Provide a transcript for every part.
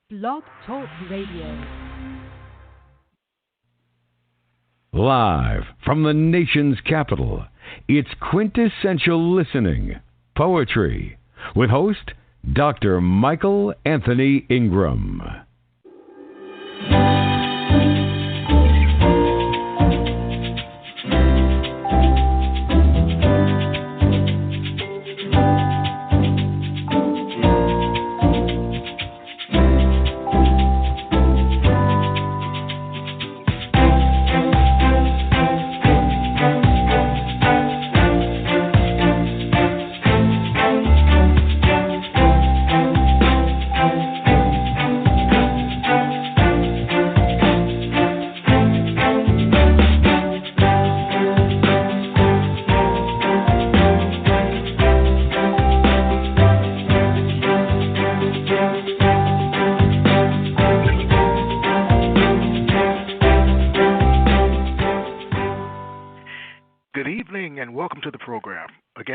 Blog Talk Radio. Live from the nation's capital, it's Quintessential Listening, Poetry, with host Dr. Michael Anthony Ingram.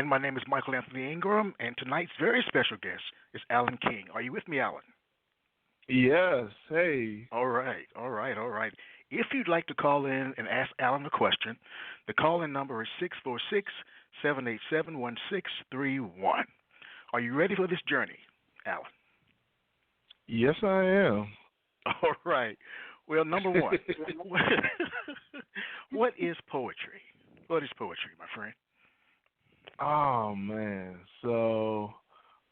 My name is Michael Anthony Ingram, and tonight's very special guest is Alan King. Are you with me, Alan? Yes. Hey. All right. If you'd like to call in and ask Alan a question, the call-in number is 646-787-1631. Are you ready for this journey, Alan? Yes, I am. All right. Well, number one, what is poetry? What is poetry, my friend? Oh, man. So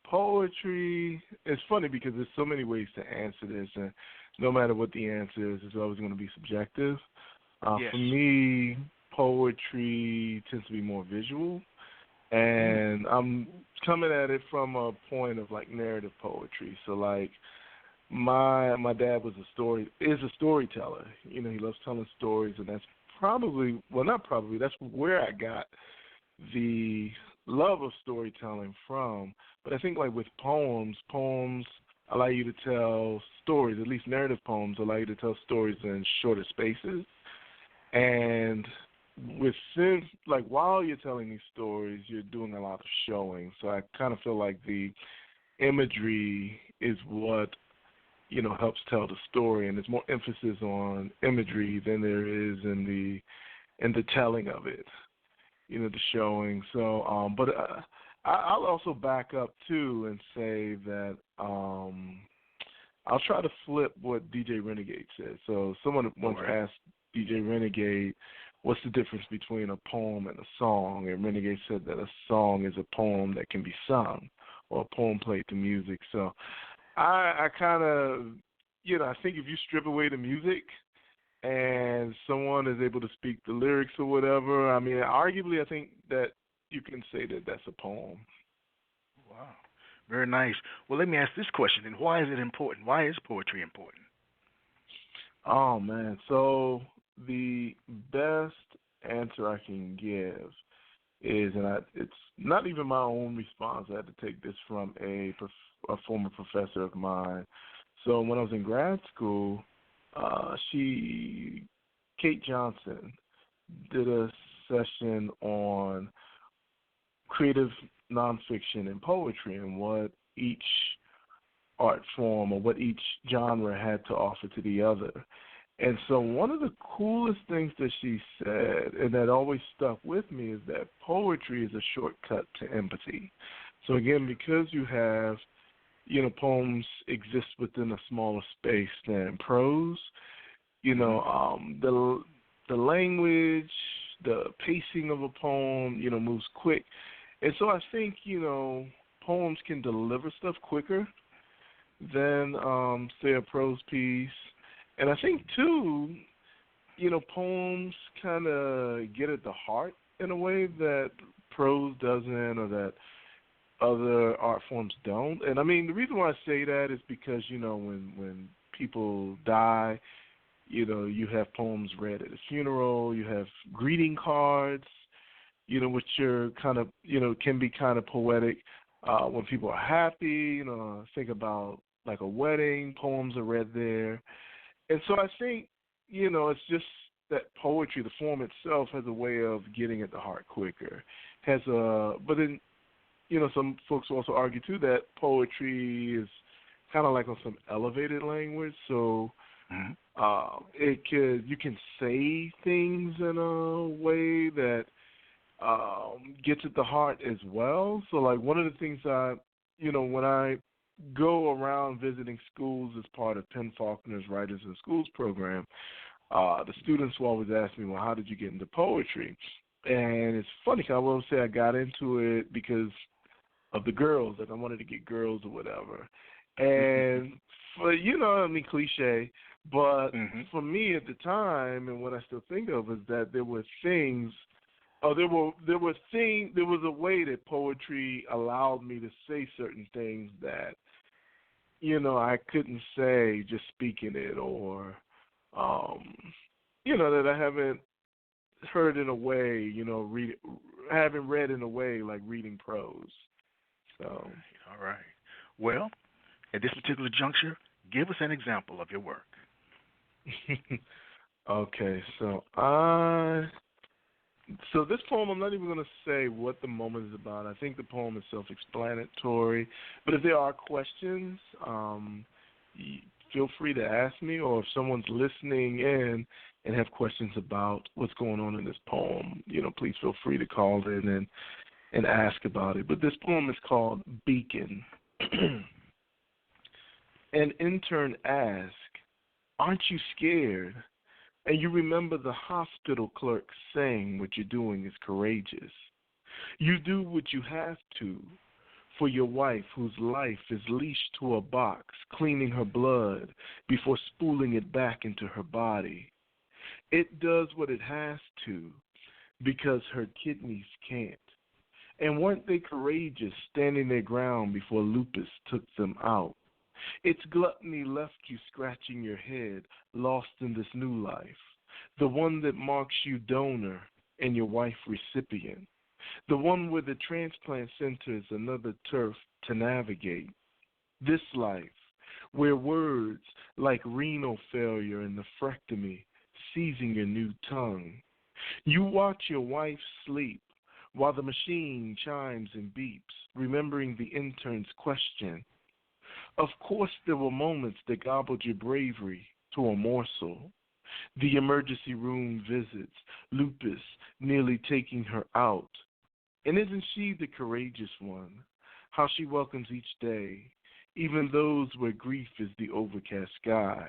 poetry, it's funny because there's so many ways to answer this, and no matter what the answer is, it's always going to be subjective. Yes. For me, poetry tends to be more visual, and I'm coming at it from a point of, like, narrative poetry. So, like, my dad is a storyteller. You know, he loves telling stories, and that's that's where I got the love of storytelling from. But I think, like, with poems allow you to tell stories, at least narrative poems allow you to tell stories in shorter spaces. And within, like, while you're telling these stories, you're doing a lot of showing. So I kind of feel like the imagery is what, you know, helps tell the story, and there's more emphasis on imagery than there is in the telling of it. You know, the showing. So, but I'll also back up too and say that I'll try to flip what DJ Renegade said. So, someone once asked DJ Renegade, "What's the difference between a poem and a song?" And Renegade said that a song is a poem that can be sung, or a poem played to music. So, I kind of, you know, I think if you strip away the music and someone is able to speak the lyrics or whatever, I mean, arguably, I think that you can say that that's a poem. Wow. Very nice. Well, let me ask this question, then. Why is it important? Why is poetry important? Oh, man. So the best answer I can give is, and it's not even my own response. I had to take this from a former professor of mine. So when I was in grad school, Kate Johnson, did a session on creative nonfiction and poetry and what each art form or what each genre had to offer to the other. And so one of the coolest things that she said, and that always stuck with me, is that poetry is a shortcut to empathy. So again, because you have, you know, poems exist within a smaller space than prose, you know, the language, the pacing of a poem, you know, moves quick. And so I think, you know, poems can deliver stuff quicker than, say, a prose piece. And I think, too, you know, poems kind of get at the heart in a way that prose doesn't, or that other art forms don't. And, I mean, the reason why I say that is because, you know, when people die, you know, you have poems read at a funeral, you have greeting cards, you know, which are kind of, you know, can be kind of poetic. When people are happy, you know, think about like a wedding, poems are read there. And so I think, you know, it's just that poetry, the form itself, has a way of getting at the heart quicker. But then, you know, some folks also argue too that poetry is kind of like on some elevated language, so you can say things in a way that gets at the heart as well. So like one of the things when I go around visiting schools as part of Penn Faulkner's Writers in Schools program, the students will always ask me, well, how did you get into poetry? And it's funny, 'cause I will say I got into it because of the girls, like I wanted to get girls or whatever. And cliche, but for me at the time, and what I still think of, is that there were things, there was a way that poetry allowed me to say certain things that, I couldn't say just speaking it, or, that I haven't heard in a way, haven't read in a way like reading prose. So. All right. Well, at this particular juncture, give us an example of your work. Okay, so this poem, I'm not even going to say what the moment is about. I think the poem is self-explanatory. But if there are questions, feel free to ask me, or if someone's listening in and have questions about what's going on in this poem, please feel free to call in and ask about it. But this poem is called Beacon. An intern asked, "Aren't you scared?" And you remember the hospital clerk saying what you're doing is courageous. You do what you have to for your wife whose life is leashed to a box, cleaning her blood before spooling it back into her body. It does what it has to because her kidneys can't. And weren't they courageous, standing their ground before lupus took them out? Its gluttony left you scratching your head, lost in this new life, the one that marks you donor and your wife recipient, the one where the transplant center is another turf to navigate. This life, where words like renal failure and nephrectomy seizing your new tongue. You watch your wife sleep while the machine chimes and beeps, remembering the intern's question. Of course, there were moments that gobbled your bravery to a morsel. The emergency room visits, lupus nearly taking her out. And isn't she the courageous one? How she welcomes each day, even those where grief is the overcast sky.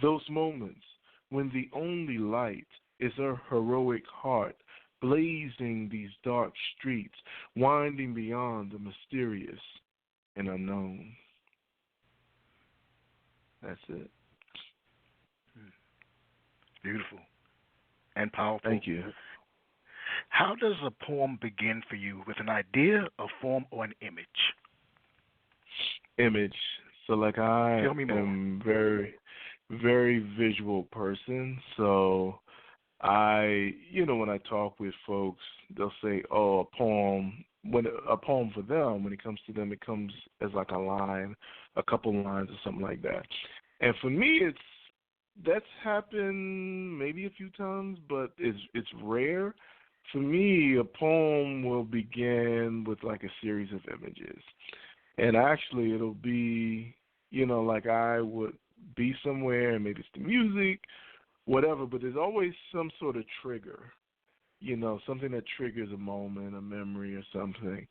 Those moments when the only light is her heroic heart, blazing these dark streets, winding beyond the mysterious and unknown. That's it. Beautiful and powerful. Thank you. How does a poem begin for you, with an idea, a form, or an image? Image. So, like, I am very, very visual person. So, when I talk with folks, they'll say, "Oh, a poem." When a poem for them, when it comes to them, it comes as like a line, a couple lines, or something like that. And for me, that's happened maybe a few times, but it's rare. For me, a poem will begin with like a series of images. And actually, it'll be, like I would be somewhere, and maybe it's the music, whatever, but there's always some sort of trigger, something that triggers a moment, a memory, or something.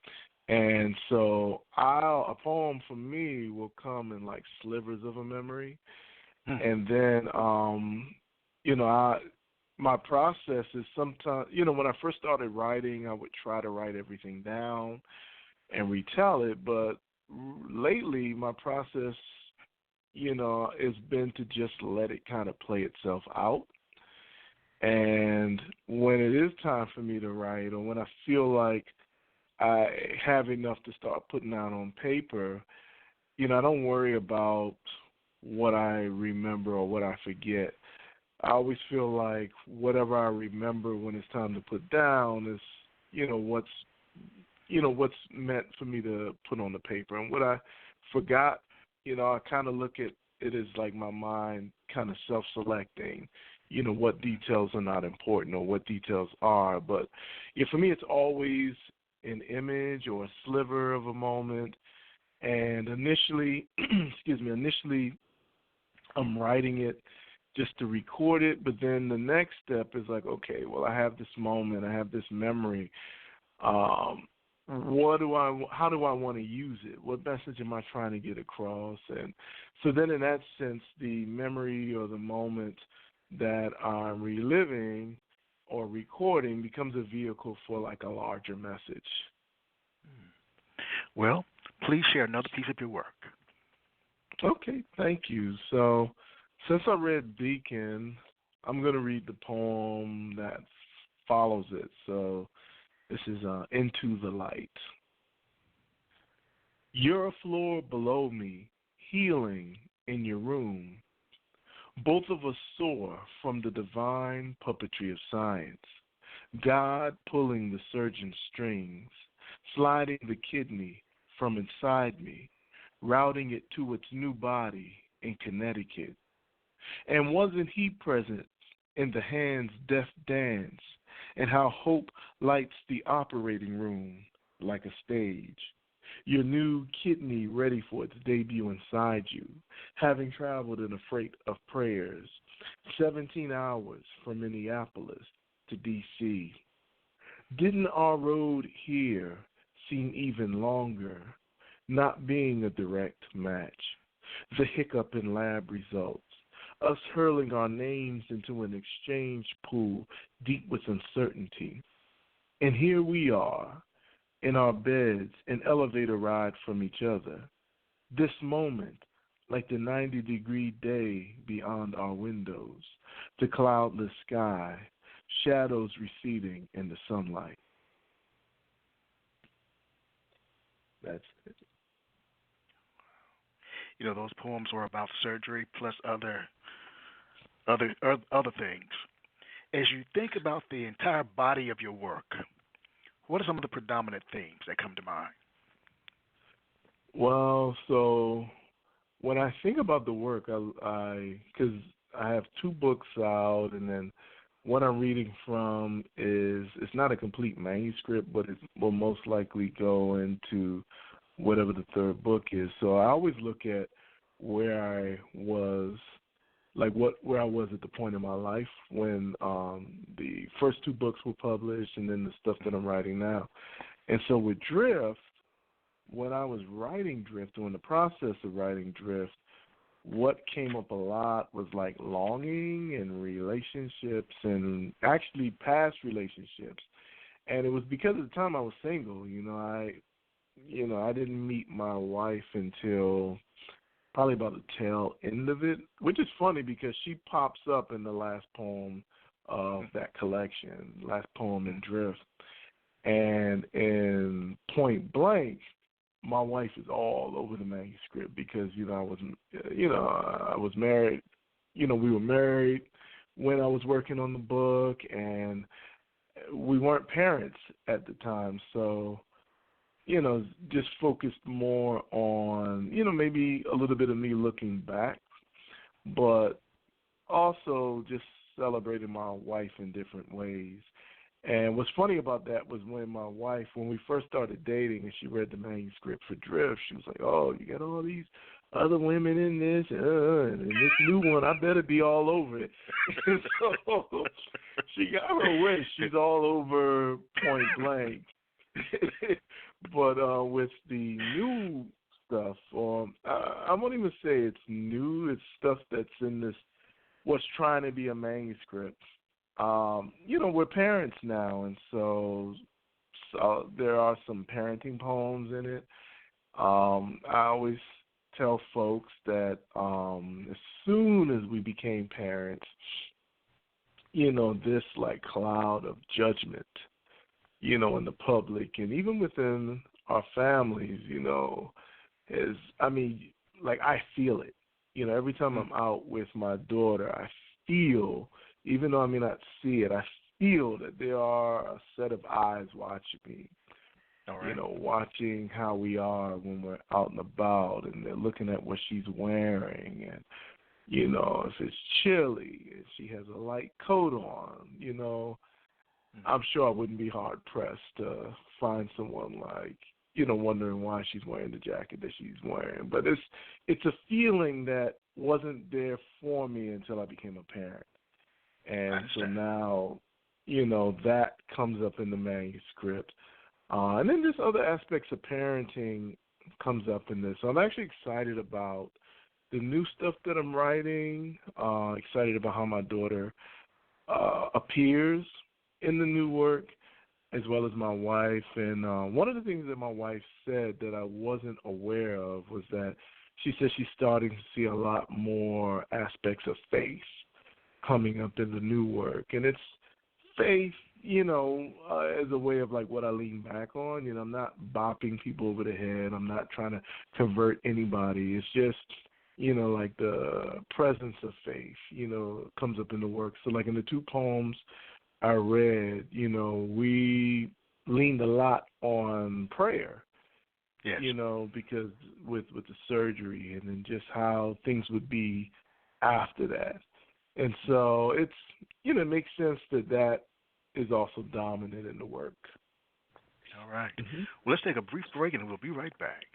And so a poem for me will come in like slivers of a memory. And then, my process is sometimes, when I first started writing, I would try to write everything down and retell it. But lately, my process, has been to just let it kind of play itself out. And when it is time for me to write, or when I feel like I have enough to start putting out on paper, I don't worry about what I remember or what I forget. I always feel like whatever I remember when it's time to put down is, what's meant for me to put on the paper. And what I forgot, I kind of look at it as like my mind kind of self-selecting, what details are not important or what details are. But for me, it's always an image or a sliver of a moment. And initially, I'm writing it just to record it, but then the next step is like, okay, well, I have this moment, I have this memory. How do I want to use it? What message am I trying to get across? And so then in that sense, the memory or the moment that I'm reliving or recording becomes a vehicle for like a larger message. Well, please share another piece of your work. Okay, thank you. So since I read Beacon, I'm going to read the poem that follows it. So this is Into the Light. You're a floor below me, healing in your room. Both of us soar from the divine puppetry of science. God pulling the surgeon's strings, sliding the kidney from inside me, routing it to its new body in Connecticut. And wasn't he present in the hand's deft dance, and how hope lights the operating room like a stage? Your new kidney ready for its debut inside you, having traveled in a freight of prayers, 17 hours from Minneapolis to D.C. Didn't our road here seem even longer, not being a direct match? The hiccup in lab results, us hurling our names into an exchange pool deep with uncertainty. And here we are, in our beds, an elevator ride from each other. This moment, like the 90-degree day beyond our windows, the cloudless sky, shadows receding in the sunlight. That's it. You know, those poems were about surgery plus other things. As you think about the entire body of your work, what are some of the predominant themes that come to mind? Well, so when I think about the work, because I have 2 books out, and then what I'm reading from it's not a complete manuscript, but it will most likely go into whatever the 3rd book is. So I always look at where I was, like where I was at the point in my life when the first 2 books were published, and then the stuff that I'm writing now. And so with Drift, when I was writing Drift, or in the process of writing Drift, what came up a lot was like longing and relationships, and actually past relationships. And it was because at the time I was single. I didn't meet my wife until probably about the tail end of it, which is funny because she pops up in the last poem of that collection, last poem in Drift. And in Point Blank, my wife is all over the manuscript because, I was married. We were married when I was working on the book, and we weren't parents at the time. So, just focused more on, maybe a little bit of me looking back, but also just celebrating my wife in different ways. And what's funny about that was when we first started dating and she read the manuscript for Drift, she was like, oh, you got all these other women in this, and this new one, I better be all over it. And so she got her wish. She's all over Point Blank. But with the new stuff, I won't even say it's new. It's stuff that's in this, what's trying to be a manuscript. We're parents now, and so there are some parenting poems in it. I always tell folks that as soon as we became parents, this like cloud of judgment, in the public and even within our families, I feel it. Every time I'm out with my daughter, I feel, even though I may not see it, I feel that there are a set of eyes watching me. All right. Watching how we are when we're out and about, and they're looking at what she's wearing, and, if it's chilly, and she has a light coat on, I'm sure I wouldn't be hard-pressed to find someone like, wondering why she's wearing the jacket that she's wearing. But it's a feeling that wasn't there for me until I became a parent. And so now, that comes up in the manuscript. And then there's other aspects of parenting comes up in this. So I'm actually excited about the new stuff that I'm writing, excited about how my daughter appears in the new work, as well as my wife. And one of the things that my wife said that I wasn't aware of was that she said she's starting to see a lot more aspects of faith coming up in the new work. And it's faith, as a way of like what I lean back on. I'm not bopping people over the head. I'm not trying to convert anybody. It's just, like the presence of faith, comes up in the work. So like in the two poems I read, we leaned a lot on prayer. Yes. Because with the surgery and then just how things would be after that. And so it's, it makes sense that is also dominant in the work. All right. Mm-hmm. Well, let's take a brief break and we'll be right back.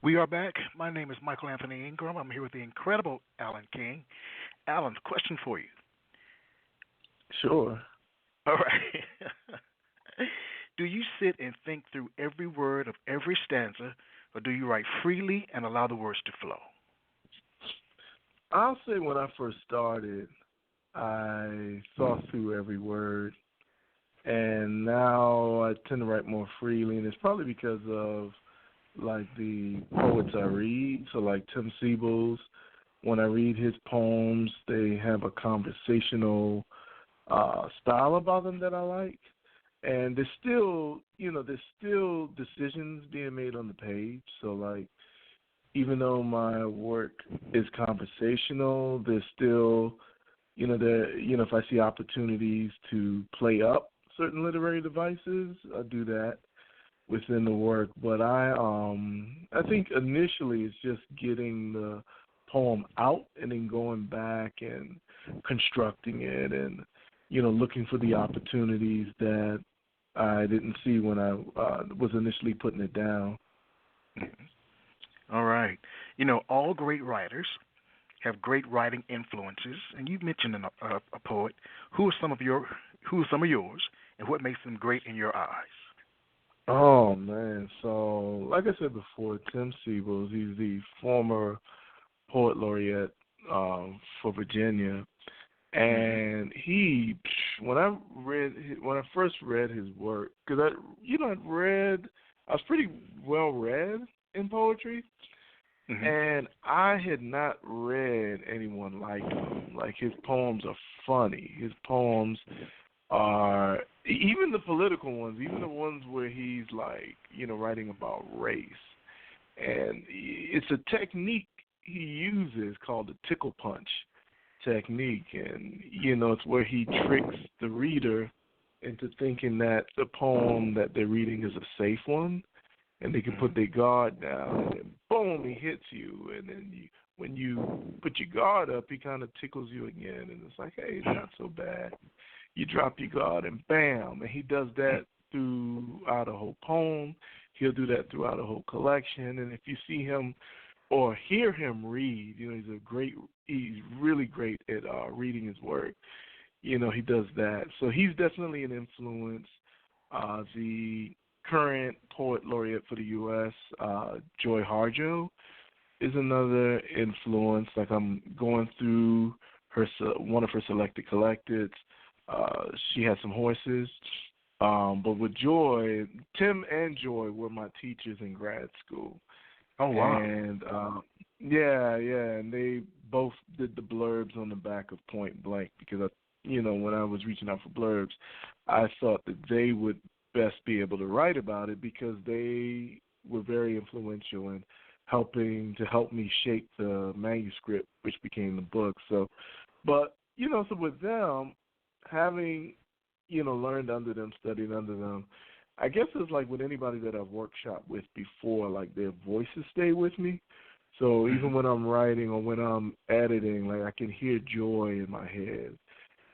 We are back. My name is Michael Anthony Ingram. I'm here with the incredible Alan King. Alan, question for you. Sure. All right. Do you sit and think through every word of every stanza, or do you write freely and allow the words to flow? I'll say when I first started, I thought through every word, and now I tend to write more freely, and it's probably because of like the poets I read. So like Tim Siebel's, when I read his poems, they have a conversational style about them that I like. And there's still decisions being made on the page. So like, even though my work is conversational, there's still, if I see opportunities to play up certain literary devices, I do that within the work. But I think initially it's just getting the poem out and then going back and constructing it and, looking for the opportunities that I didn't see when I was initially putting it down. All right. All great writers have great writing influences, and you mentioned a poet. Who are some of yours, and what makes them great in your eyes? Oh, man. So, like I said before, Tim Siebel's, he's the former poet laureate for Virginia. And when I first read his work, because I was pretty well read in poetry, and I had not read anyone like him. Like, his poems are funny. His poems are, even the political ones, even the ones where he's like, writing about race. And it's a technique he uses called the tickle punch technique. And, it's where he tricks the reader into thinking that the poem that they're reading is a safe one. and they can put their guard down, and then boom, he hits you, and then when you put your guard up, he kind of tickles you again, and it's like, hey, it's not so bad. You drop your guard, and bam, and he does that throughout a whole poem. He'll do that throughout a whole collection, and if you see him or hear him read, he's really great at reading his work. He does that. So he's definitely an influence. The current poet laureate for the U.S., Joy Harjo, is another influence. Like, I'm going through one of her selected collecteds. She has some horses. But with Joy, Tim and Joy were my teachers in grad school. Oh, wow. And, and they both did the blurbs on the back of Point Blank because, when I was reaching out for blurbs, I thought that they would best be able to write about it because they were very influential in help me shape the manuscript, which became the book. So with them, having, learned under them, studied under them, I guess it's like with anybody that I've workshopped with before, like their voices stay with me. So even when I'm writing or when I'm editing, like I can hear Joy in my head.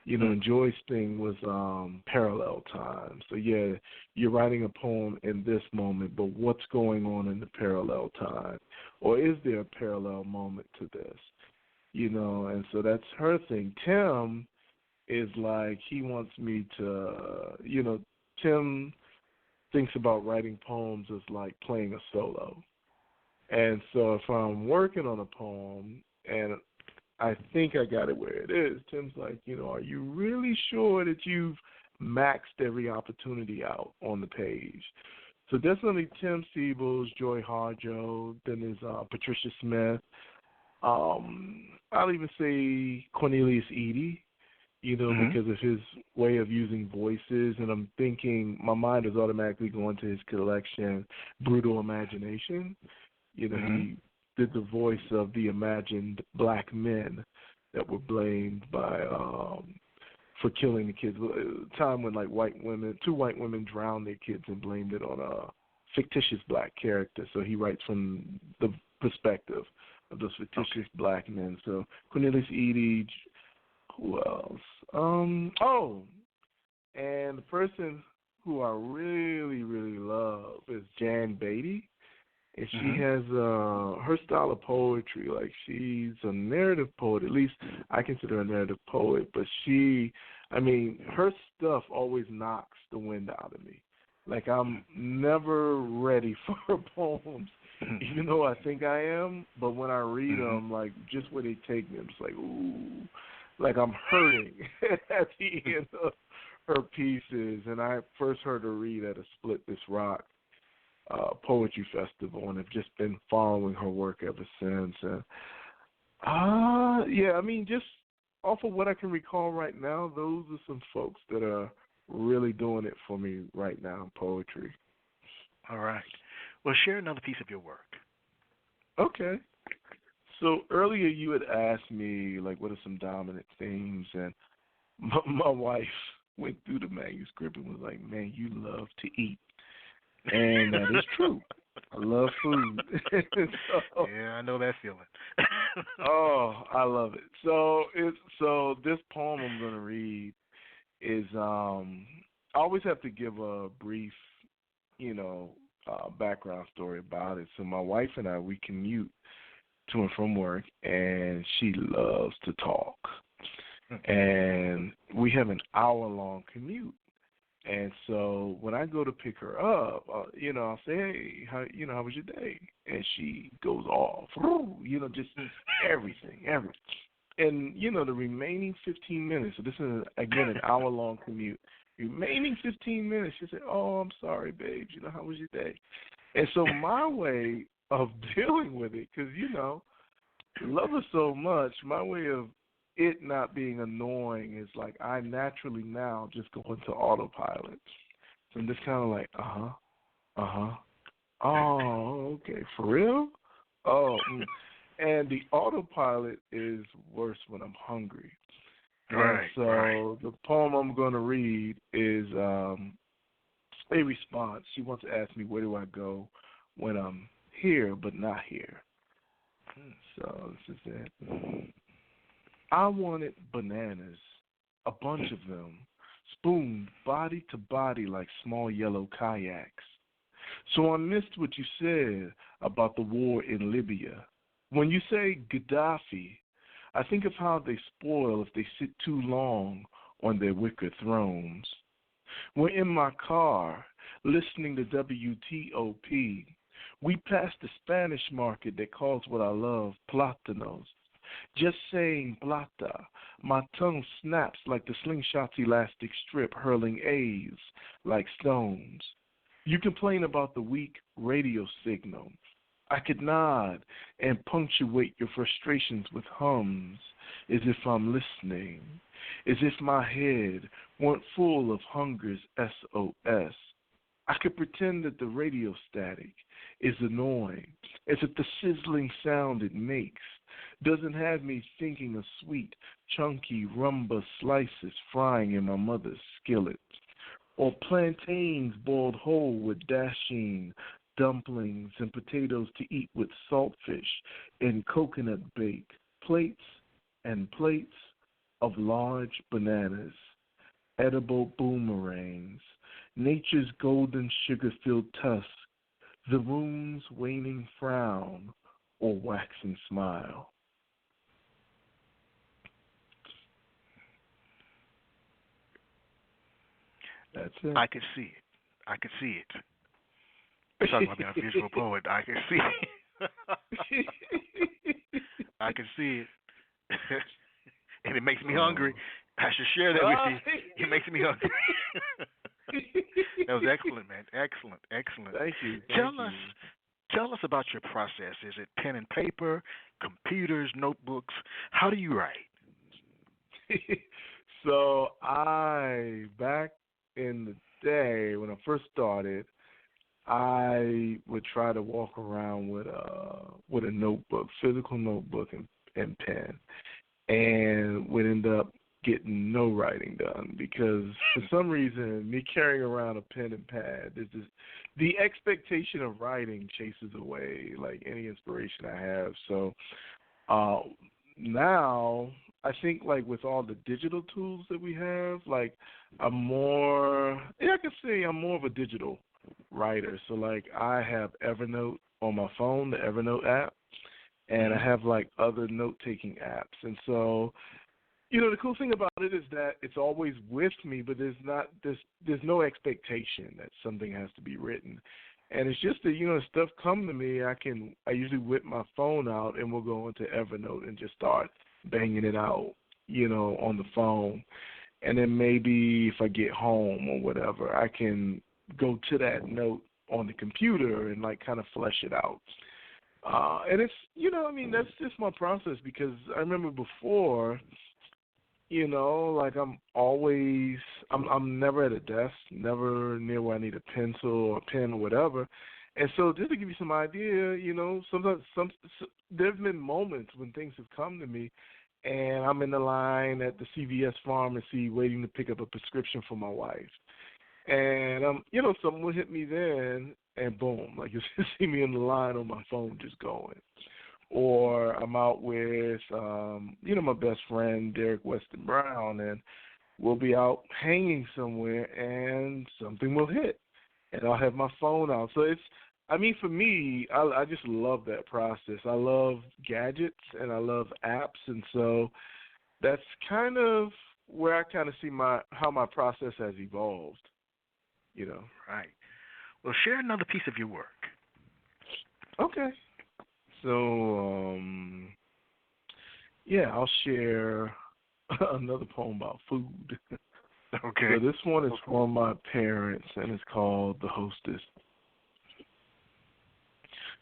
And Joy's thing was parallel time. So, yeah, you're writing a poem in this moment, but what's going on in the parallel time? Or is there a parallel moment to this? And so that's her thing. Tim is like he wants me to, Tim thinks about writing poems as like playing a solo. And so if I'm working on a poem and I think I got it where it is, Tim's like, are you really sure that you've maxed every opportunity out on the page? So definitely Tim Siebels, Joy Harjo, then there's Patricia Smith. I'll even say Cornelius Eady, because of his way of using voices. And I'm thinking, my mind is automatically going to his collection, Brutal Imagination. He did the voice of the imagined black men that were blamed by for killing the kids. A time when two white women drowned their kids and blamed it on a fictitious black character. So he writes from the perspective of those fictitious black men. So Cornelius Eady, who else? And the person who I really, really love is Jan Beatty. And she has her style of poetry, like she's a narrative poet, at least I consider her a narrative poet, but her stuff always knocks the wind out of me. Like I'm never ready for her poems, even though I think I am, but when I read them, like just where they take me, I'm just like, ooh, like I'm hurting at the end of her pieces. And I first heard her read at a Split This Rock poetry festival, and have just been following her work ever since. And just off of what I can recall right now, those are some folks that are really doing it for me right now in poetry. All right. Well, share another piece of your work. Okay. So earlier you had asked me, like, what are some dominant themes, and my wife went through the manuscript and was like, man, you love to eat. And that is true. I love food. Yeah, I know that feeling. Oh, I love it. So this poem I'm going to read is I always have to give a brief, background story about it. So my wife and I, we commute to and from work, and she loves to talk. And we have an hour-long commute. And so when I go to pick her up, I'll say, hey, how was your day? And she goes off, just everything. And, the remaining 15 minutes, so this is, again, an hour-long commute. Remaining 15 minutes, she said, oh, I'm sorry, babe, how was your day? And so my way of dealing with it, because, love her so much, my way of it not being annoying is like I naturally now just go into autopilot. So I'm just kind of like, oh, okay, for real? Oh, and the autopilot is worse when I'm hungry. Right. And so the poem I'm going to read is a response. She wants to ask me, where do I go when I'm here but not here. So this is it. I wanted bananas, a bunch of them, spooned body to body like small yellow kayaks. So I missed what you said about the war in Libya. When you say Gaddafi, I think of how they spoil if they sit too long on their wicker thrones. We're in my car, listening to WTOP. We passed the Spanish market that calls what I love plátanos. Just saying plata, my tongue snaps like the slingshot's elastic strip hurling A's like stones. You complain about the weak radio signal. I could nod and punctuate your frustrations with hums as if I'm listening, as if my head weren't full of hunger's SOS. I could pretend that the radio static is annoying, as if the sizzling sound it makes doesn't have me thinking of sweet, chunky rumba slices frying in my mother's skillet, or plantains boiled whole with dasheen, dumplings, and potatoes to eat with saltfish and coconut bake, plates and plates of large bananas, edible boomerangs, nature's golden sugar-filled tusk, the room's waning frown or waxing smile. That's it. I could see it. I could see it. Talking about being a visual poet, I can see it. I can see it. And it makes me hungry. I should share that with you. It makes me hungry. That was excellent, man. Excellent, excellent. Thank you. Tell us about your process. Is it pen and paper, computers, notebooks? How do you write? So back in the day when I first started, I would try to walk around with a notebook, physical notebook and pen, and would end up getting no writing done because for some reason me carrying around a pen and pad, the expectation of writing chases away like any inspiration I have. So now I think like with all the digital tools that we have, like I can say I'm more of a digital writer. So like I have Evernote on my phone, the Evernote app, and I have like other note-taking apps. And so, the cool thing about it is that it's always with me, but there's no expectation that something has to be written. And it's just that, if stuff come to me, I usually whip my phone out and we'll go into Evernote and just start banging it out, on the phone. And then maybe if I get home or whatever, I can go to that note on the computer and like kind of flesh it out. And it's, that's just my process because I remember before, like I'm never at a desk, never near where I need a pencil or a pen or whatever. And so just to give you some idea, sometimes there's been moments when things have come to me and I'm in the line at the CVS pharmacy waiting to pick up a prescription for my wife. And, someone will hit me then, and boom, like you see me in the line on my phone just going. Or I'm out with, my best friend, Derek Weston Brown, and we'll be out hanging somewhere, and something will hit, and I'll have my phone out. So for me, I just love that process. I love gadgets, and I love apps, and so that's kind of where I kind of see how my process has evolved. Right. Well, share another piece of your work. Okay. So, I'll share another poem about food. Okay. So this one is from my parents, and it's called The Hostess.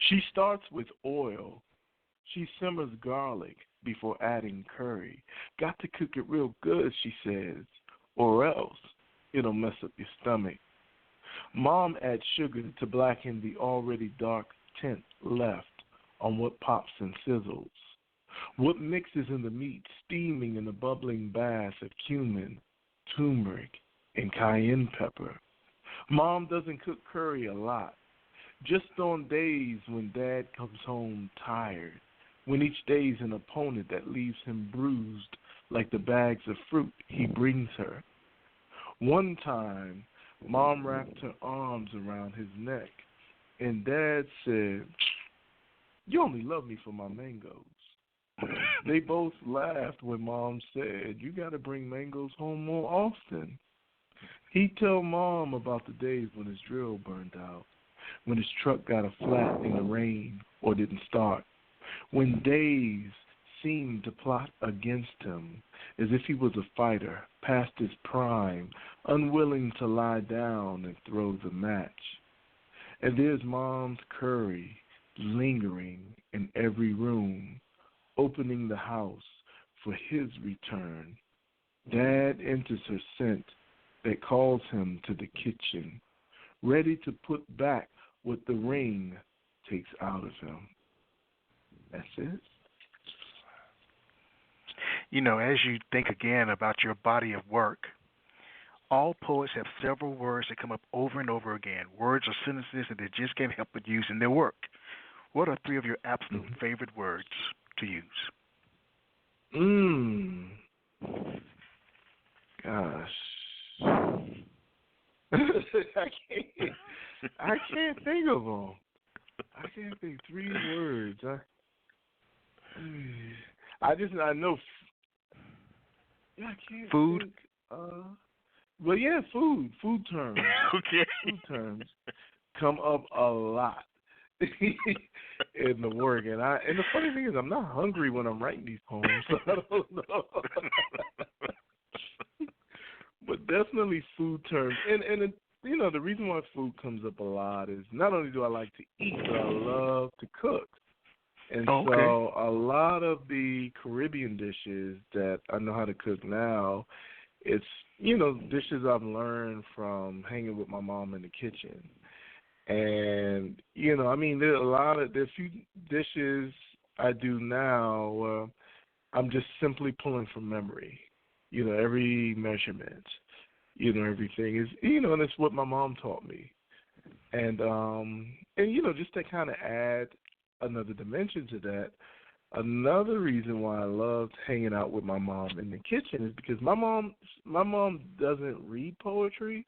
She starts with oil. She simmers garlic before adding curry. Got to cook it real good, she says, or else it'll mess up your stomach. Mom adds sugar to blacken the already dark tint left on what pops and sizzles. What mixes in the meat steaming in a bubbling bath of cumin, turmeric, and cayenne pepper. Mom doesn't cook curry a lot. Just on days when Dad comes home tired, when each day's an opponent that leaves him bruised like the bags of fruit he brings her. One time, Mom wrapped her arms around his neck, and Dad said, "You only love me for my mangoes." They both laughed when Mom said, "You got to bring mangoes home more often." He'd tell Mom about the days when his drill burned out, when his truck got a flat in the rain or didn't start, when days seemed to plot against him as if he was a fighter past his prime, unwilling to lie down and throw the match. And there's Mom's curry lingering in every room, opening the house for his return. Dad enters her scent that calls him to the kitchen, ready to put back what the ring takes out of him. That's it. You know, as you think again about your body of work, all poets have several words that come up over and over again, words or sentences that they just can't help but use in their work. What are three of your absolute favorite words to use? Gosh. I can't think of them. I can't think three words. I know. Yeah, I can't. Food. Think, well, yeah, food terms. Okay. Food terms come up a lot in the work, and the funny thing is, I'm not hungry when I'm writing these poems, so I don't know. But definitely food terms, and you know, the reason why food comes up a lot is not only do I like to eat, but I love to cook. And so a lot of the Caribbean dishes that I know how to cook now, it's, you know, dishes I've learned from hanging with my mom in the kitchen. And, you know, I mean, there's a few dishes I do now where I'm just simply pulling from memory. You know, every measurement, you know, everything is, you know, and it's what my mom taught me. And you know, just to kind of add another dimension to that, another reason why I loved hanging out with my mom in the kitchen is because my mom doesn't read poetry.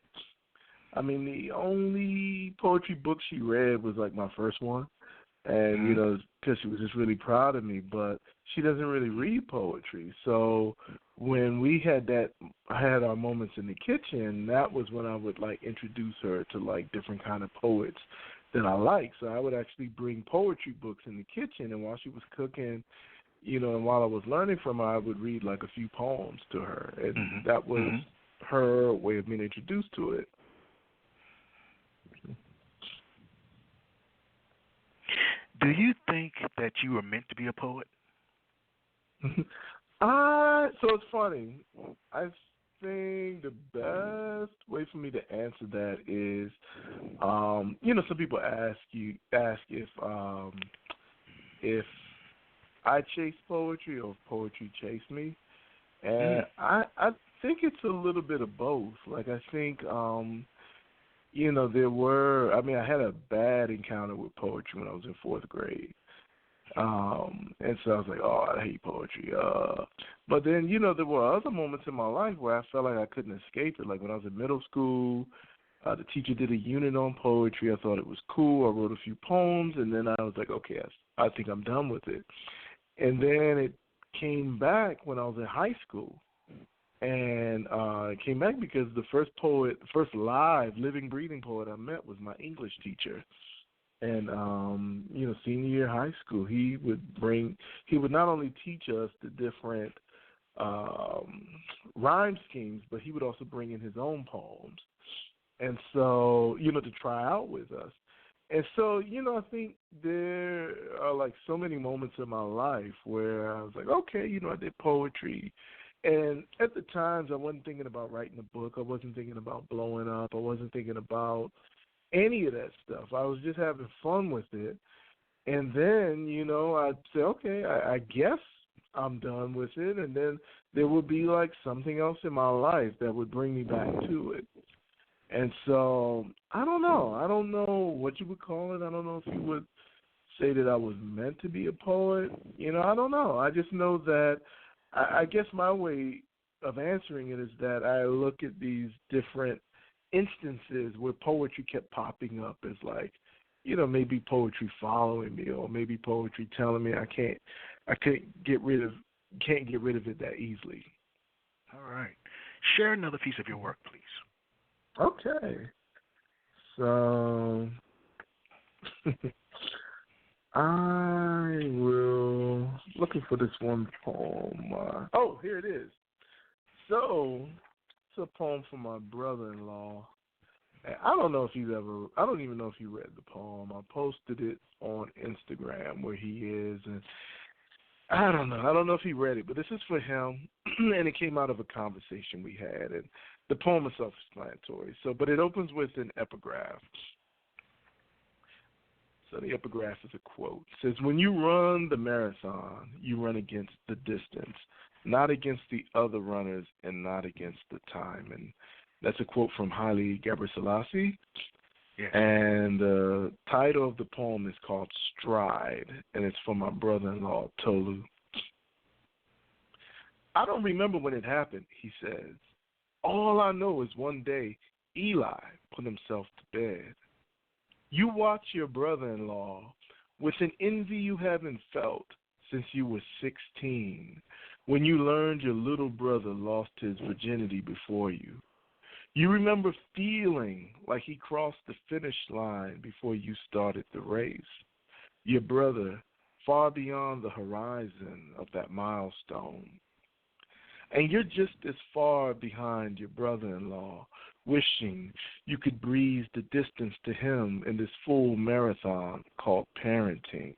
I mean, the only poetry book she read was like my first one, and you know, because she was just really proud of me. But she doesn't really read poetry. So when we had our moments in the kitchen, that was when I would like introduce her to like different kind of poets that I like. So I would actually bring poetry books in the kitchen, and while she was cooking, you know, and while I was learning from her, I would read like a few poems to her, and that was her way of being introduced to it. Do you think that you were meant to be a poet? So it's funny. I think the best way for me to answer that is, you know, some people ask if I chase poetry or if poetry chased me, and I think it's a little bit of both. Like I think, you know, I had a bad encounter with poetry when I was in fourth grade. And so I was like, oh, I hate poetry. But then, you know, there were other moments in my life where I felt like I couldn't escape it. Like when I was in middle school, the teacher did a unit on poetry. I thought it was cool. I wrote a few poems, and then I was like, okay, I think I'm done with it. And then it came back when I was in high school. And it came back because the first live, living, breathing poet I met was my English teacher. And, you know, senior year high school, he would not only teach us the different rhyme schemes, but he would also bring in his own poems. And so, you know, to try out with us. And so, you know, I think there are like so many moments in my life where I was like, okay, you know, I did poetry. And at the times I wasn't thinking about writing a book. I wasn't thinking about blowing up. I wasn't thinking about any of that stuff. I was just having fun with it. And then, you know, I'd say, okay, I guess I'm done with it. And then there would be like something else in my life that would bring me back to it. And so I don't know. I don't know what you would call it. I don't know if you would say that I was meant to be a poet. I don't know. I just know that I guess my way of answering it is that I look at these different instances where poetry kept popping up as like, maybe poetry following me, or maybe poetry telling me I can't get rid of it that easily. All right. Share another piece of your work, please. Okay. So I will looking for this one poem. Here it is. So it's a poem from my brother-in-law. I don't even know if he read the poem. I posted it on Instagram where he is, and I don't know if he read it, but this is for him, and it came out of a conversation we had, and the poem is self-explanatory. But it opens with an epigraph. So the epigraph is a quote. It says, "When you run the marathon, you run against the distance, not against the other runners and not against the time." And that's a quote from Haile Gebrselassie. Yes. And the title of the poem is called Stride, and it's from my brother-in-law, Tolu. "I don't remember when it happened," he says. "All I know is one day Eli put himself to bed. You watch your brother-in-law with an envy you haven't felt since you were 16, when you learned your little brother lost his virginity before you. You remember feeling like he crossed the finish line before you started the race. Your brother far beyond the horizon of that milestone. And you're just as far behind your brother-in-law, wishing you could breeze the distance to him in this full marathon called parenting.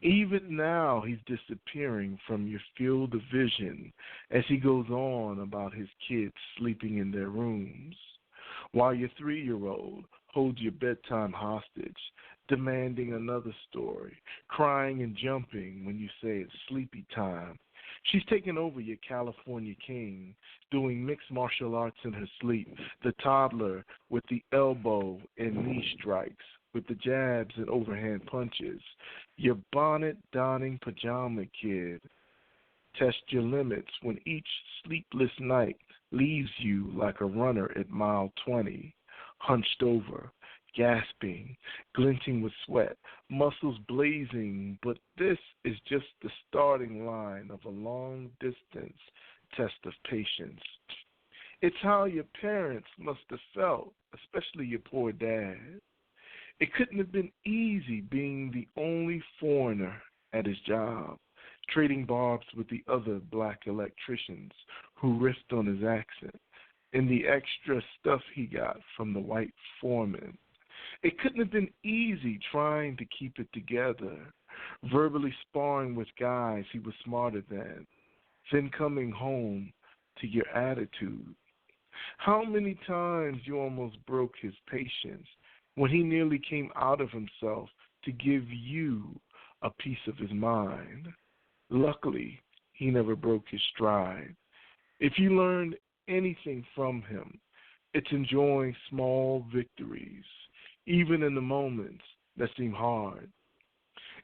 Even now, he's disappearing from your field of vision as he goes on about his kids sleeping in their rooms, while your 3-year-old holds your bedtime hostage, demanding another story, crying and jumping when you say it's sleepy time. She's taken over your California king, doing mixed martial arts in her sleep, the toddler with the elbow and knee strikes, with the jabs and overhand punches, your bonnet-donning pajama kid. Test your limits when each sleepless night leaves you like a runner at mile 20, hunched over, gasping, glinting with sweat, muscles blazing, but this is just the starting line of a long-distance test of patience. It's how your parents must have felt, especially your poor dad. It couldn't have been easy being the only foreigner at his job, trading barbs with the other black electricians who riffed on his accent and the extra stuff he got from the white foreman. It couldn't have been easy trying to keep it together, verbally sparring with guys he was smarter than, then coming home to your attitude. How many times you almost broke his patience when he nearly came out of himself to give you a piece of his mind. Luckily, he never broke his stride. If you learned anything from him, it's enjoying small victories, even in the moments that seem hard.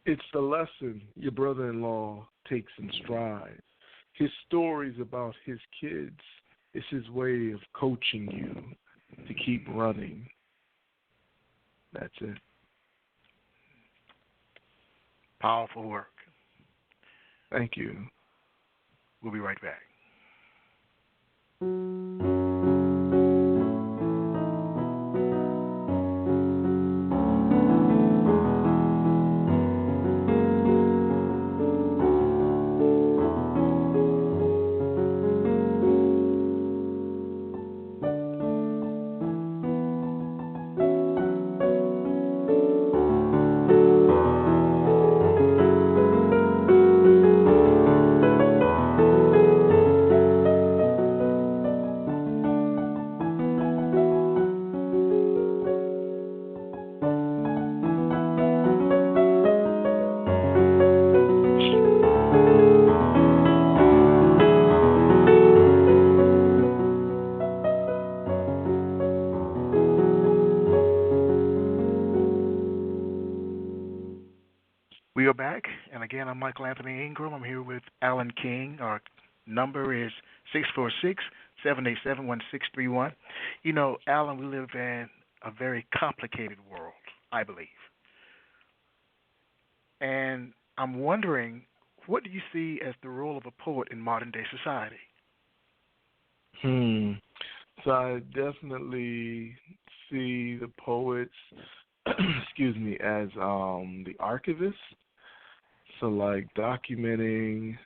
It's the lesson your brother-in-law takes in stride. His stories about his kids is his way of coaching you to keep running. That's it. Powerful work. Thank you. We'll be right back. back. And again, I'm Michael Anthony Ingram. I'm here with Alan King. Our number is 646-787-1631. You know, Alan, we live in a very complicated world, I believe. And I'm wondering, what do you see as the role of a poet in modern-day society? So I definitely see the poets, excuse me, as the archivists. So like documenting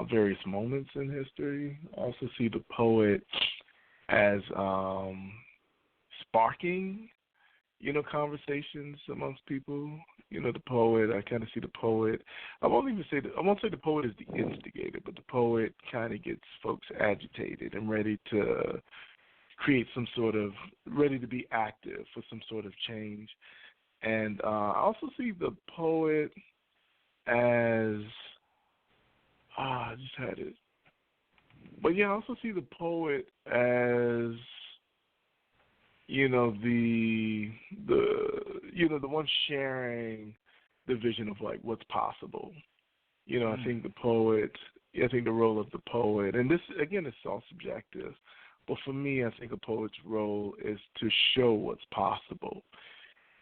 various moments in history. I also see the poet as sparking, conversations amongst people. The poet, I kind of see the poet. I won't say the poet is the instigator, but the poet kind of gets folks agitated and ready to create ready to be active for some sort of change. And I also see the poet as, I just had it. But yeah, I also see the poet as, the one sharing the vision of like what's possible. I think the role of the poet, and this again is all subjective, but for me, I think a poet's role is to show what's possible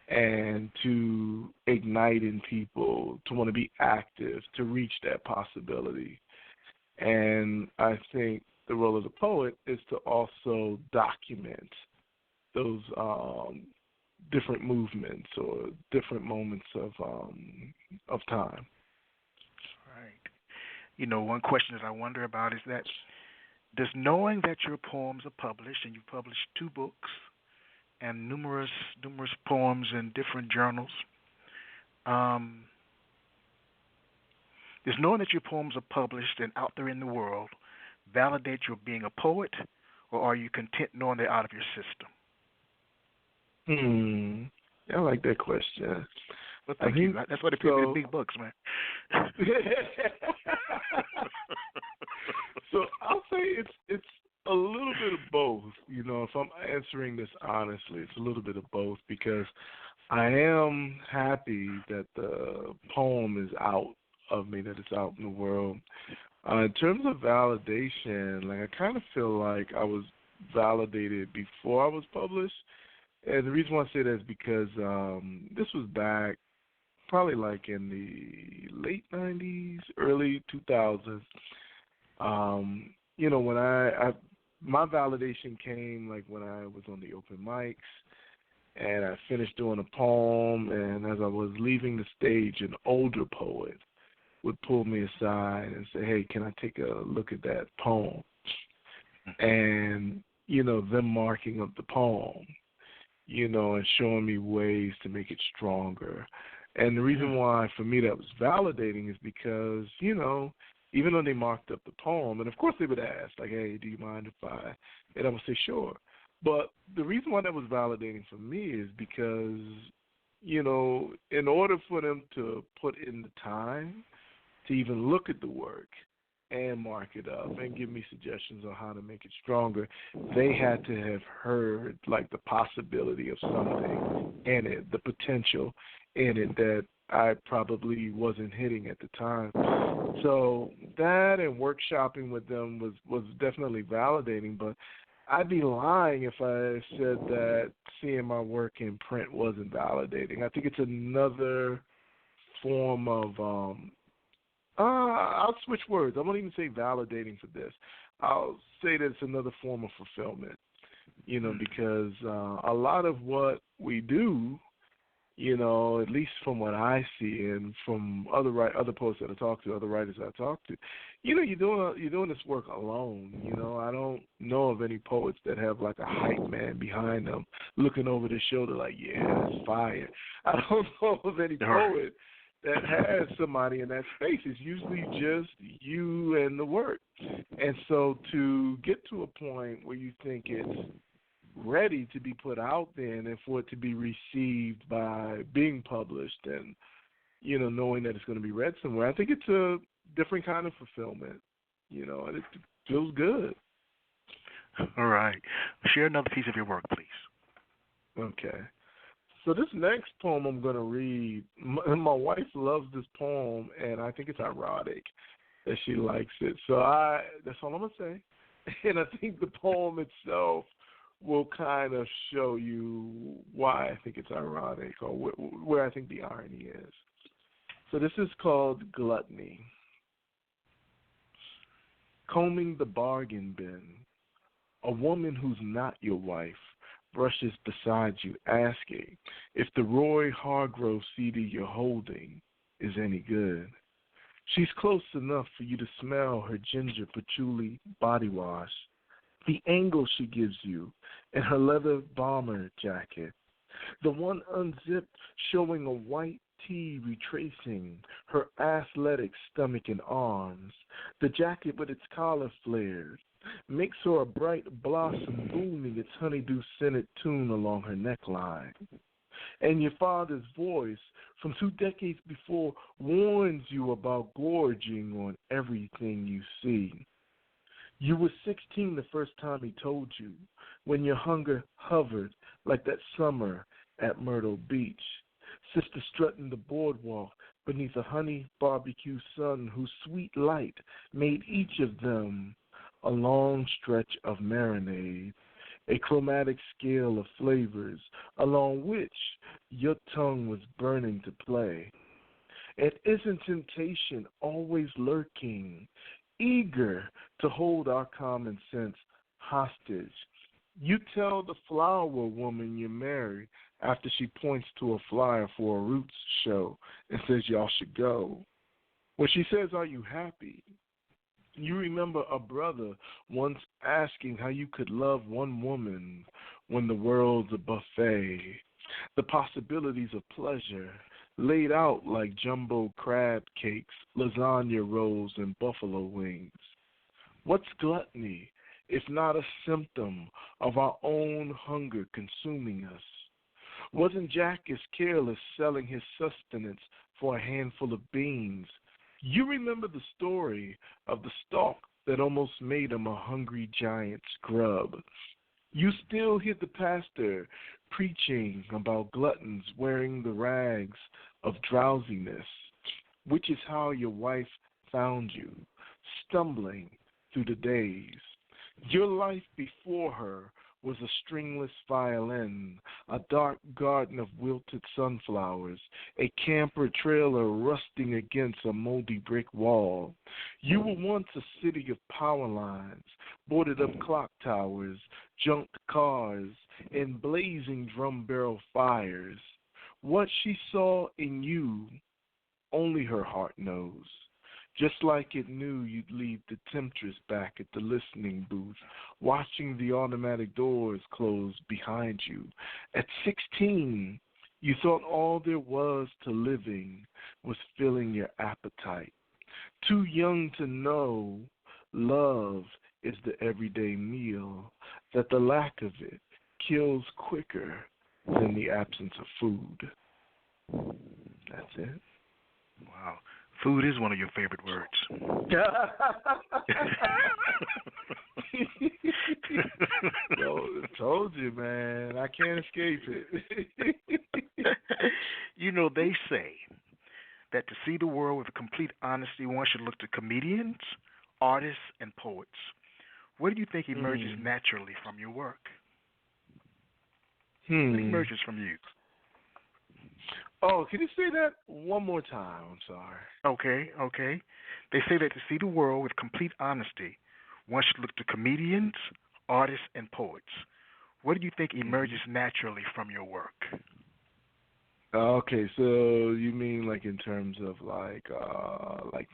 and to ignite in people to want to be active, to reach that possibility. And I think the role of the poet is to also document those different movements or different moments of time. Right. One question that I wonder about is that does knowing that your poems are published, and you've published 2 books and numerous poems in different journals, does knowing that your poems are published and out there in the world validate your being a poet, or are you content knowing they're out of your system? I like that question. Well, thank you. That's why they put me in big books, man. So I'll say it's a little bit of both. If I'm answering this honestly, it's a little bit of both, because I am happy that the poem is out of me, that it's out in the world. In terms of validation, I kind of feel like I was validated before I was published. And the reason why I say that is because this was back probably in the late 90s, early 2000s. When my validation came when I was on the open mics and I finished doing a poem, and as I was leaving the stage, an older poet would pull me aside and say, "Hey, can I take a look at that poem?" And, them marking up the poem, and showing me ways to make it stronger. And the reason why, for me, that was validating is because, even though they marked up the poem, and of course they would ask, "Hey, do you mind if I?" And I would say, "Sure." But the reason why that was validating for me is because, in order for them to put in the time to even look at the work and mark it up and give me suggestions on how to make it stronger, they had to have heard the possibility of something in it, the potential in it that I probably wasn't hitting at the time. So that and workshopping with them was definitely validating, but I'd be lying if I said that seeing my work in print wasn't validating. I think it's another form of I'll switch words. I won't even say validating for this. I'll say that it's another form of fulfillment, because a lot of what we do, at least from what I see and from other poets that I talk to, other writers I talk to, you're doing this work alone. I don't know of any poets that have a hype man behind them looking over their shoulder yeah, it's fire. I don't know of any poet that has somebody in that space. It's usually just you and the work. And so to get to a point where you think it's ready to be put out there and for it to be received by being published and, knowing that it's going to be read somewhere, I think it's a different kind of fulfillment, and it feels good. All right. Share another piece of your work, please. Okay. So this next poem I'm going to read, my wife loves this poem, and I think it's ironic that she likes it. So that's all I'm going to say. And I think the poem itself will kind of show you why I think it's ironic, or where I think the irony is. So this is called Gluttony. Combing the bargain bin. A woman who's not your wife brushes beside you, asking if the Roy Hargrove CD you're holding is any good. She's close enough for you to smell her ginger patchouli body wash, the angle she gives you in her leather bomber jacket, the one unzipped showing a white tee retracing her athletic stomach and arms, the jacket with its collar flared, makes her a bright blossom booming its honeydew-scented tune along her neckline. And your father's voice from 2 decades before warns you about gorging on everything you see. You were 16 the first time he told you, when your hunger hovered like that summer at Myrtle Beach, sister strutting the boardwalk beneath a honey barbecue sun whose sweet light made each of them a long stretch of marinade, a chromatic scale of flavors along which your tongue was burning to play. And isn't temptation always lurking, eager to hold our common sense hostage? You tell the flower woman you're married after she points to a flyer for a Roots show and says y'all should go. When she says, "Are you happy?" you remember a brother once asking how you could love one woman when the world's a buffet. The possibilities of pleasure laid out like jumbo crab cakes, lasagna rolls, and buffalo wings. What's gluttony if not a symptom of our own hunger consuming us? Wasn't Jack as careless selling his sustenance for a handful of beans? You remember the story of the stalk that almost made him a hungry giant scrub. You still hear the pastor preaching about gluttons wearing the rags of drowsiness, which is how your wife found you, stumbling through the days. Your life before her was a stringless violin, a dark garden of wilted sunflowers, a camper trailer rusting against a moldy brick wall. You were once a city of power lines, boarded up clock towers, junked cars, and blazing drum barrel fires. What she saw in you, only her heart knows. Just like it knew you'd leave the temptress back at the listening booth, watching the automatic doors close behind you. At 16, you thought all there was to living was filling your appetite. Too young to know love is the everyday meal, that the lack of it kills quicker than the absence of food. That's it. Wow. Food is one of your favorite words. Yo, told you, man. I can't escape it. You know, they say that to see the world with complete honesty, one should look to comedians, artists, and poets. What do you think emerges naturally from your work? What emerges from you? Oh, can you say that one more time? I'm sorry. Okay. They say that to see the world with complete honesty, one should look to comedians, artists, and poets. What do you think emerges naturally from your work? Okay, so you mean like in terms of like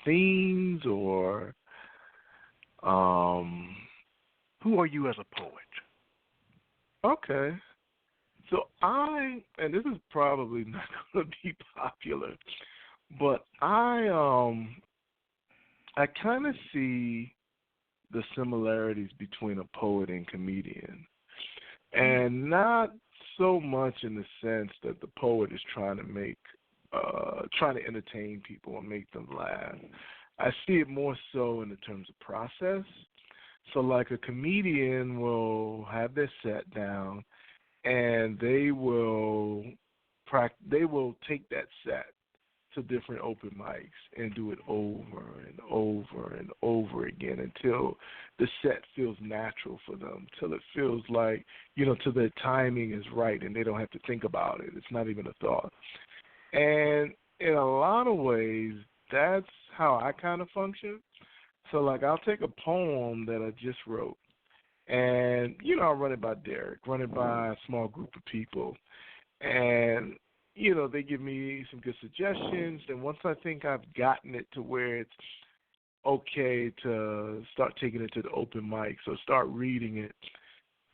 themes or Who are you as a poet? Okay. So and this is probably not going to be popular, but I kind of see the similarities between a poet and comedian, and not so much in the sense that the poet is trying to entertain people and make them laugh. I see it more so in the terms of process. So like a comedian will have their set down, and they will they will take that set to different open mics and do it over and over and over again until the set feels natural for them, till it feels like, till the timing is right and they don't have to think about it. It's not even a thought. And in a lot of ways, that's how I kind of function. So, like, I'll take a poem that I just wrote, and, I'll run it by Derek, run it by a small group of people, and, they give me some good suggestions, and once I think I've gotten it to where it's okay to start taking it to the open mics or start reading it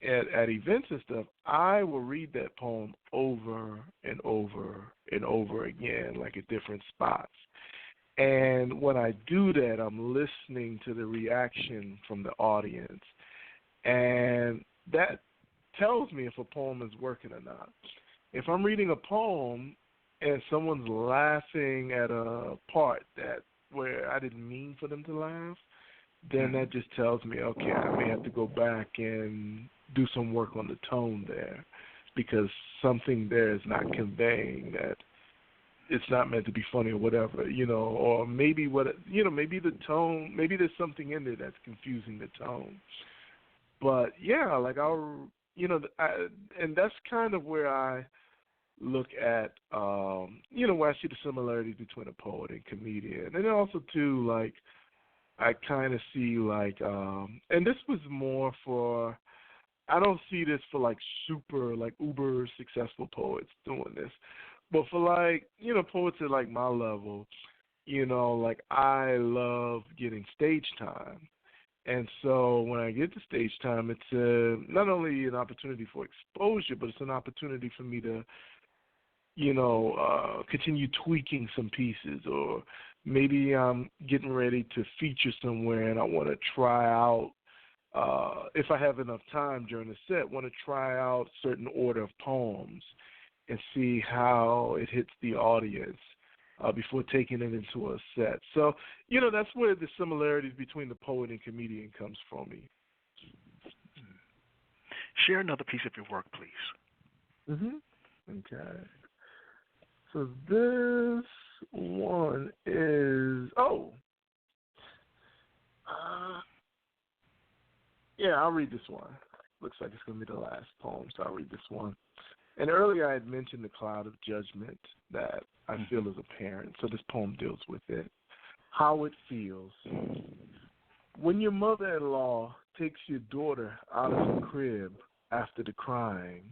at events and stuff, I will read that poem over and over and over again, like at different spots. And when I do that, I'm listening to the reaction from the audience. And that tells me if a poem is working or not. If I'm reading a poem and someone's laughing at a part where I didn't mean for them to laugh, then that just tells me, okay, I may have to go back and do some work on the tone there, because something there is not conveying that it's not meant to be funny or whatever, or maybe maybe the tone, maybe there's something in there that's confusing the tone. But yeah, like and that's kind of where I look at, where I see the similarities between a poet and comedian. And then also too, like, I kind of see like, and this was more for, I don't see this for like super, like uber successful poets doing this, but for like, poets at like my level, like I love getting stage time. And so when I get to stage time, it's not only an opportunity for exposure, but it's an opportunity for me to, continue tweaking some pieces, or maybe I'm getting ready to feature somewhere and I want to try out, if I have enough time during the set, want to try out certain order of poems and see how it hits the audience before taking it into a set. So, that's where the similarities between the poet and comedian comes from me. Share another piece of your work, please. Okay. So this one is, I'll read this one. Looks like it's going to be the last poem, so I'll read this one. And earlier I had mentioned the cloud of judgment that I feel as a parent, so this poem deals with it. How it feels. When your mother-in-law takes your daughter out of her crib after the crying,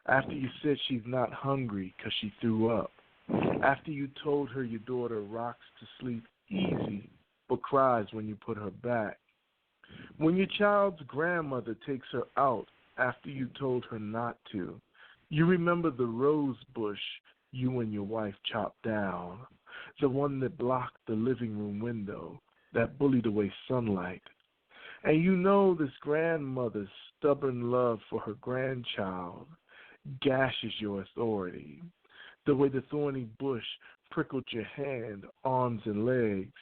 after you said she's not hungry because she threw up, after you told her your daughter rocks to sleep easy but cries when you put her back, when your child's grandmother takes her out after you told her not to, you remember the rose bush you and your wife chopped down, the one that blocked the living room window, that bullied away sunlight. And you know this grandmother's stubborn love for her grandchild gashes your authority, the way the thorny bush prickled your hand, arms, and legs,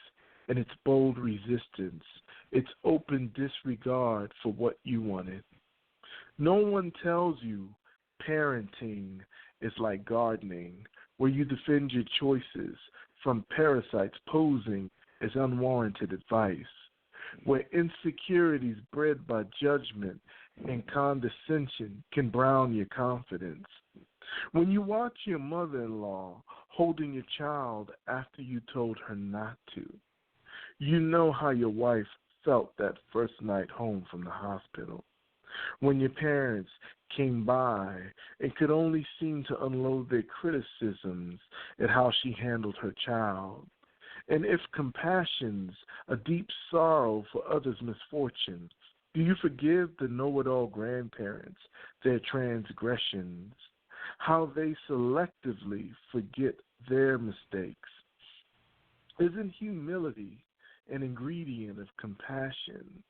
and its bold resistance, its open disregard for what you wanted. No one tells you parenting is like gardening, where you defend your choices from parasites posing as unwarranted advice, where insecurities bred by judgment and condescension can brown your confidence. When you watch your mother-in-law holding your child after you told her not to, you know how your wife felt that first night home from the hospital, when your parents came by and could only seem to unload their criticisms at how she handled her child. And if compassion's a deep sorrow for others' misfortunes, do you forgive the know-it-all grandparents their transgressions, how they selectively forget their mistakes? Isn't humility an ingredient of compassion,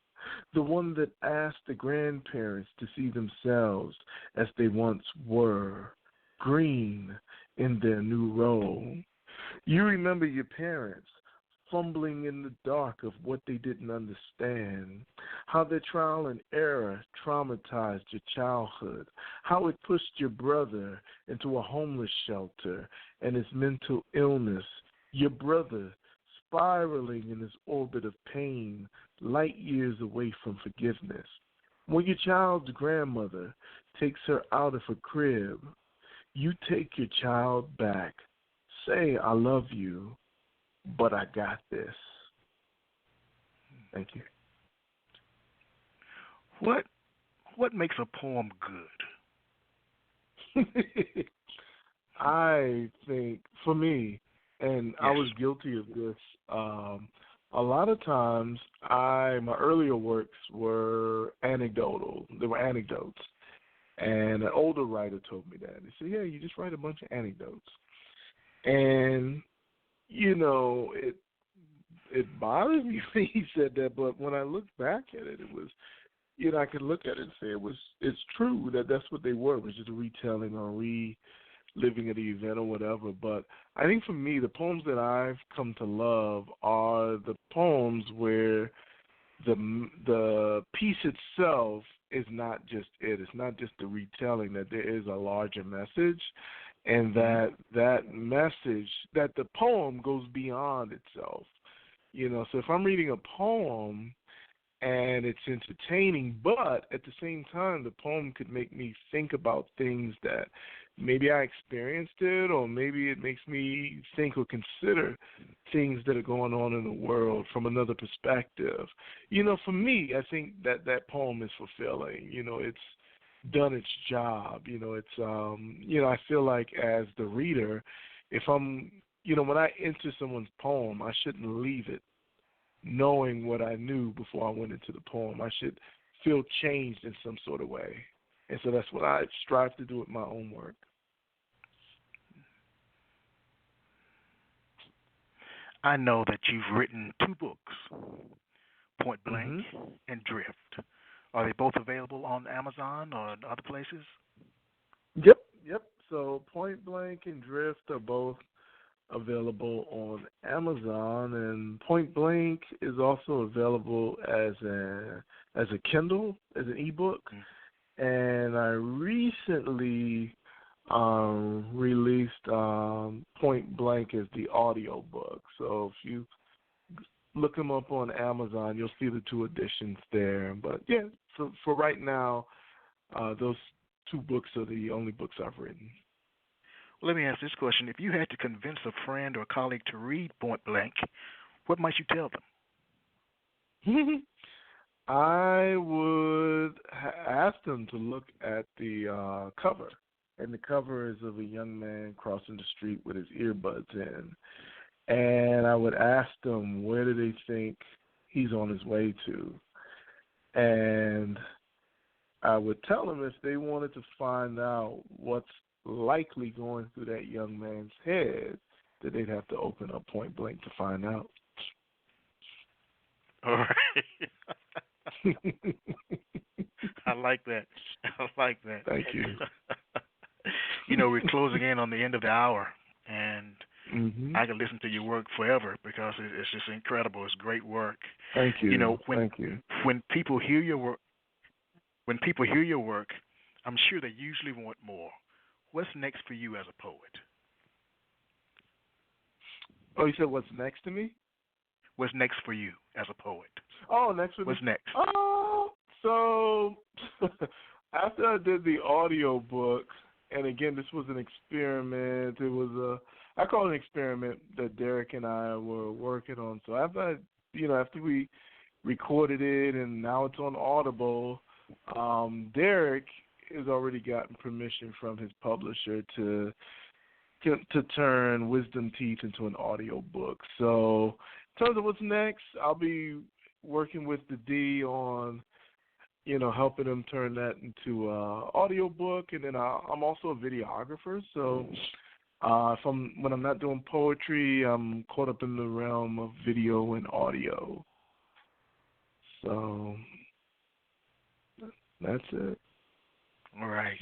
the one that asked the grandparents to see themselves as they once were, green in their new role? You remember your parents fumbling in the dark of what they didn't understand, how the trial and error traumatized your childhood, how it pushed your brother into a homeless shelter and his mental illness, your brother spiraling in his orbit of pain, light years away from forgiveness. When your child's grandmother takes her out of her crib, you take your child back. Say, I love you, but I got this. Thank you. What makes a poem good? I think, for me, and yes. I was guilty of this, a lot of times my earlier works were anecdotal. They were anecdotes. And an older writer told me that. He said, yeah, you just write a bunch of anecdotes. And, you know, it bothered me when he said that, but when I looked back at it, it was, you know, I could look at it and say it's true that that's what they were. It was just a retelling or reliving of the event or whatever. But I think for me, the poems that I've come to love are the poems where the piece itself is not just it. It's not just the retelling, that there is a larger message, and that message, that the poem goes beyond itself. You know, so if I'm reading a poem and it's entertaining, but at the same time the poem could make me think about things that maybe I experienced it, or maybe it makes me think or consider things that are going on in the world from another perspective. You know, for me, I think that poem is fulfilling. You know, it's done its job. You know, it's, you know, I feel like as the reader, if I'm, you know, when I enter someone's poem, I shouldn't leave it knowing what I knew before I went into the poem. I should feel changed in some sort of way. And so that's what I strive to do with my own work. I know that you've written 2 books, Point Blank and Drift. Are they both available on Amazon or other places? Yep. So Point Blank and Drift are both available on Amazon, and Point Blank is also available as a Kindle, as an ebook. And I recently released Point Blank as the audiobook. So if you look them up on Amazon, you'll see the 2 editions there. But yeah, for right now, those 2 books are the only books I've written. Let me ask this question. If you had to convince a friend or colleague to read Point Blank, what might you tell them? I would ask them to look at the cover. And the cover is of a young man crossing the street with his earbuds in. And I would ask them, where do they think he's on his way to? And I would tell them if they wanted to find out what's likely going through that young man's head, that they'd have to open up Point Blank to find out. All right. I like that. Thank you. You know, we're closing in on the end of the hour, and I can listen to your work forever because it's just incredible. It's great work. Thank you. You know, Thank you. When people hear your work, I'm sure they usually want more. What's next for you as a poet? Oh, you said what's next to me? What's next for you as a poet? Oh, next for me. What's next? Oh, so after I did the audio book, and again, this was an experiment. It was I call it an experiment that Derek and I were working on. So after we recorded it and now it's on Audible, Derek has already gotten permission from his publisher to turn Wisdom Teeth into an audio book. So in terms of what's next, I'll be working with the D on, helping them turn that into an audio book, and then I'm also a videographer. So when I'm not doing poetry, I'm caught up in the realm of video and audio. So that's it. All right.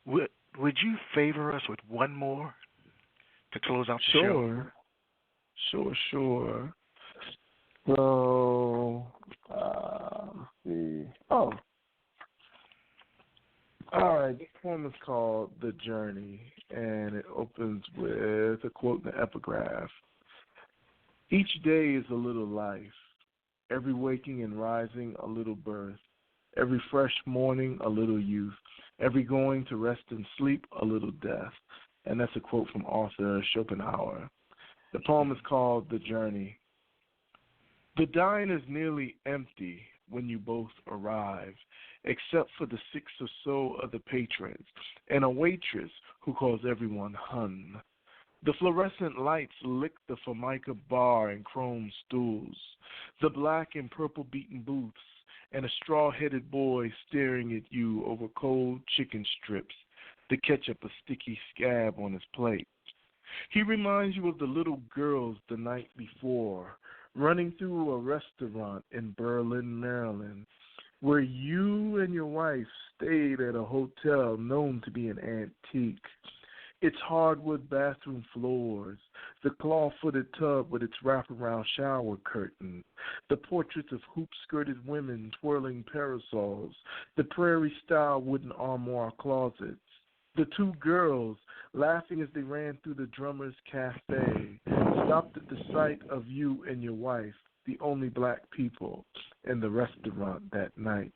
Would you favor us with one more to close out the show? Sure. So, Oh, all right. This poem is called The Journey, and it opens with a quote and an epigraph. Each day is a little life, every waking and rising a little birth, every fresh morning a little youth, every going to rest and sleep a little death. And that's a quote from author Schopenhauer. The poem is called The Journey. The dine is nearly empty when you both arrive, except for the 6 or so other patrons and a waitress who calls everyone hun. The fluorescent lights lick the formica bar and chrome stools, the black and purple beaten booths, and a straw-headed boy staring at you over cold chicken strips, the ketchup a sticky scab on his plate. He reminds you of the little girls the night before, running through a restaurant in Berlin, Maryland, where you and your wife stayed at a hotel known to be an antique. Its hardwood bathroom floors, the claw-footed tub with its wraparound shower curtain, the portraits of hoop-skirted women twirling parasols, the prairie-style wooden armoire closets, the 2 girls laughing as they ran through the drummer's cafe, stopped at the sight of you and your wife, the only black people in the restaurant that night.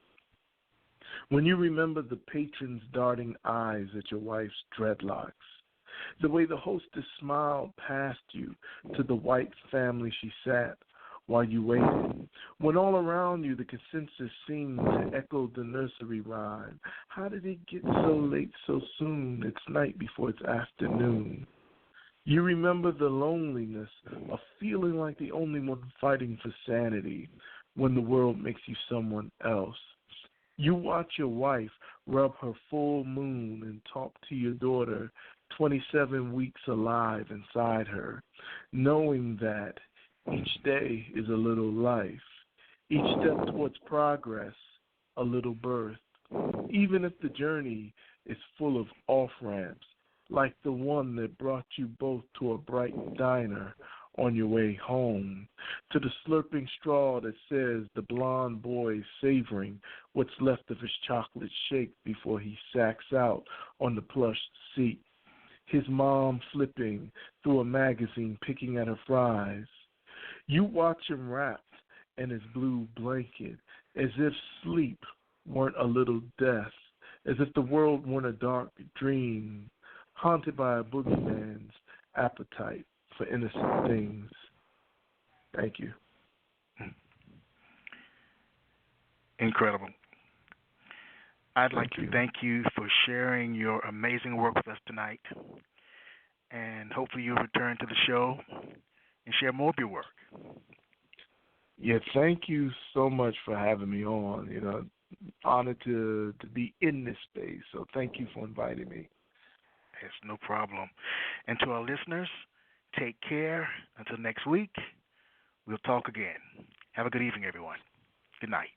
When you remember the patrons' darting eyes at your wife's dreadlocks, the way the hostess smiled past you to the white family she sat while you waited, when all around you the consensus seemed to echo the nursery rhyme, how did it get so late so soon? It's night before it's afternoon. You remember the loneliness of feeling like the only one fighting for sanity when the world makes you someone else. You watch your wife rub her full moon and talk to your daughter 27 weeks alive inside her, knowing that each day is a little life, each step towards progress, a little birth, even if the journey is full of off-ramps, like the one that brought you both to a bright diner on your way home, to the slurping straw that says the blonde boy savoring what's left of his chocolate shake before he sacks out on the plush seat, his mom flipping through a magazine picking at her fries. You watch him wrapped in his blue blanket as if sleep weren't a little death, as if the world weren't a dark dream, haunted by a boogeyman's appetite for innocent things. Thank you. Incredible. I'd like to thank you for sharing your amazing work with us tonight. And hopefully you'll return to the show and share more of your work. Yeah, thank you so much for having me on. You know, honored to be in this space. So thank you for inviting me. It's no problem. And to our listeners, take care. Until next week, we'll talk again. Have a good evening, everyone. Good night.